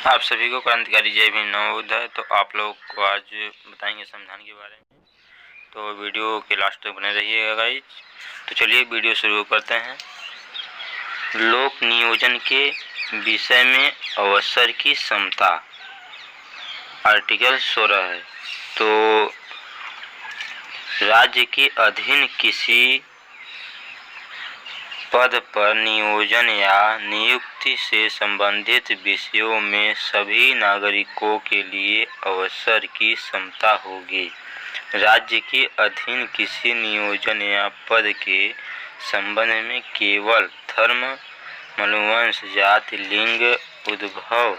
आप सभी को क्रांतिकारी जय भीम नवोदय। तो आप लोग को आज बताएंगे संविधान के बारे में, तो वीडियो के लास्ट तक बने रहिएगा गाइज। तो चलिए वीडियो शुरू करते हैं। लोक नियोजन के विषय में अवसर की समता, आर्टिकल 16 है। तो राज्य के अधीन किसी पद पर नियोजन या नियुक्ति से संबंधित विषयों में सभी नागरिकों के लिए अवसर की समता होगी। राज्य के अधीन किसी नियोजन या पद के संबंध में केवल धर्म, मनुवंश, जाति, लिंग, उद्भव,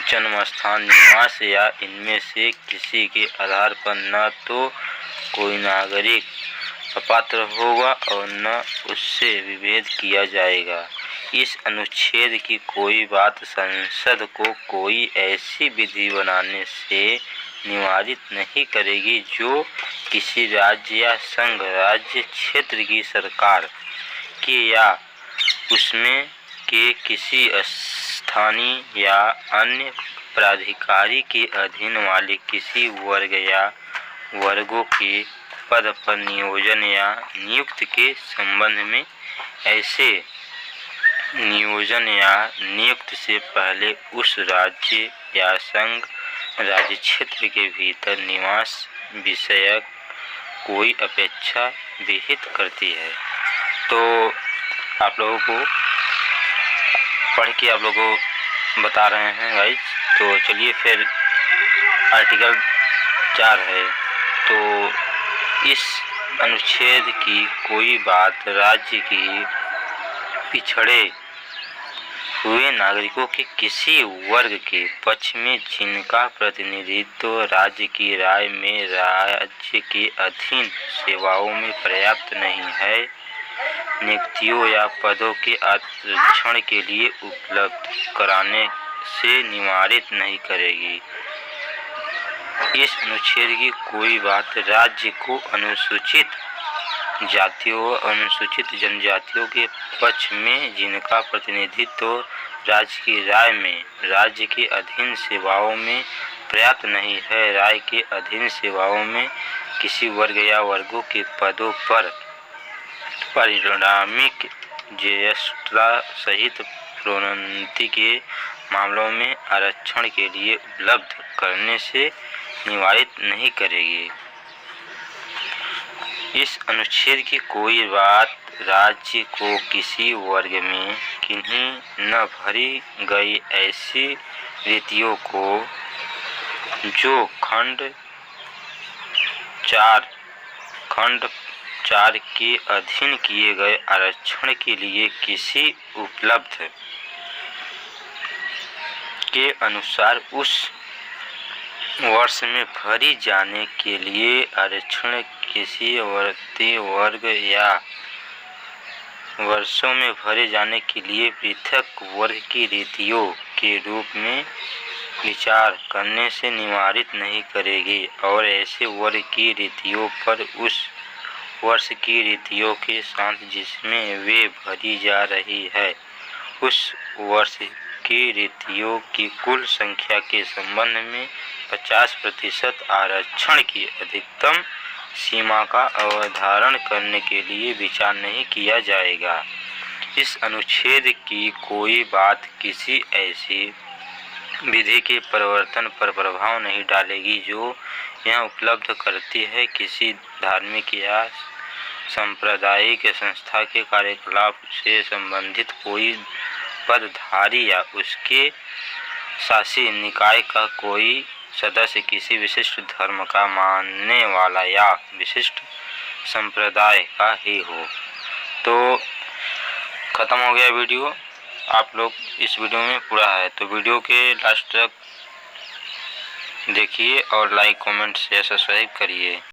जन्मस्थान, निवास या इनमें से किसी के आधार पर न तो कोई नागरिक अपात्र होगा और न उससे विभेद किया जाएगा। इस अनुच्छेद की कोई बात संसद को कोई ऐसी विधि बनाने से निवारित नहीं करेगी जो किसी राज्य या संघ राज्य क्षेत्र की सरकार के या उसमें के किसी स्थानीय या अन्य प्राधिकारी के अधीन वाले किसी वर्ग या वर्गों के पद पर नियोजन या नियुक्ति के संबंध में ऐसे नियोजन या नियुक्ति से पहले उस राज्य या संघ राज्य क्षेत्र के भीतर निवास विषयक कोई अपेक्षा विहित करती है। तो आप लोगों को पढ़ के आप लोगों को बता रहे हैं गाइज। तो चलिए फिर आर्टिकल 4 है। तो इस अनुच्छेद की कोई बात राज्य की पिछड़े हुए नागरिकों के किसी वर्ग के पक्ष में जिनका प्रतिनिधित्व राज्य की राय में राज्य के अधीन सेवाओं में पर्याप्त नहीं है, नियुक्तियों या पदों के आरक्षण के लिए उपलब्ध कराने से निवारित नहीं करेगी। इस अनुच्छेद की कोई बात राज्य को अनुसूचित जातियों व अनुसूचित जनजातियों के पक्ष में जिनका प्रतिनिधित्व राज्य की राय में राज्य के अधीन सेवाओं में पर्याप्त नहीं है, राय के अधीन सेवाओं में किसी वर्ग या वर्गों के पदों पर पारिश्रमिक, ज्येष्ठता सहित प्रोन्नति के मामलों में आरक्षण के लिए उपलब्ध करने से निवारित नहीं करेगी। इस अनुच्छेद की कोई बात राज्य को किसी वर्ग में किन्हीं न भरी गई ऐसी रीतियों को जो खंड 4 के अधीन किए गए आरक्षण के लिए किसी उपलब्ध के अनुसार उस वर्ष में भरी जाने के लिए आरक्षण किसी वर्ती वर्ग या वर्षों में भरे जाने के लिए पृथक वर्ग की रीतियों के रूप में विचार करने से निवारित नहीं करेगी और ऐसे वर्ग की रीतियों पर उस वर्ष की रीतियों के साथ जिसमें वे भरी जा रही है उस वर्ष की रीतियों की कुल संख्या के संबंध में 50% आरक्षण की अधिकतम सीमा का अवधारण करने के लिए विचार नहीं किया जाएगा। इस अनुच्छेद की कोई बात किसी ऐसी विधि के प्रवर्तन पर प्रभाव नहीं डालेगी जो यह उपलब्ध करती है किसी धार्मिक या सांप्रदायिक संस्था के कार्यकलाप से संबंधित कोई पदधारी या उसके शासी निकाय का कोई सदस्य किसी विशिष्ट धर्म का मानने वाला या विशिष्ट संप्रदाय का ही हो। तो ख़त्म हो गया वीडियो। आप लोग इस वीडियो में पूरा है तो वीडियो के लास्ट तक देखिए और लाइक, कमेंट, शेयर, सब्सक्राइब करिए।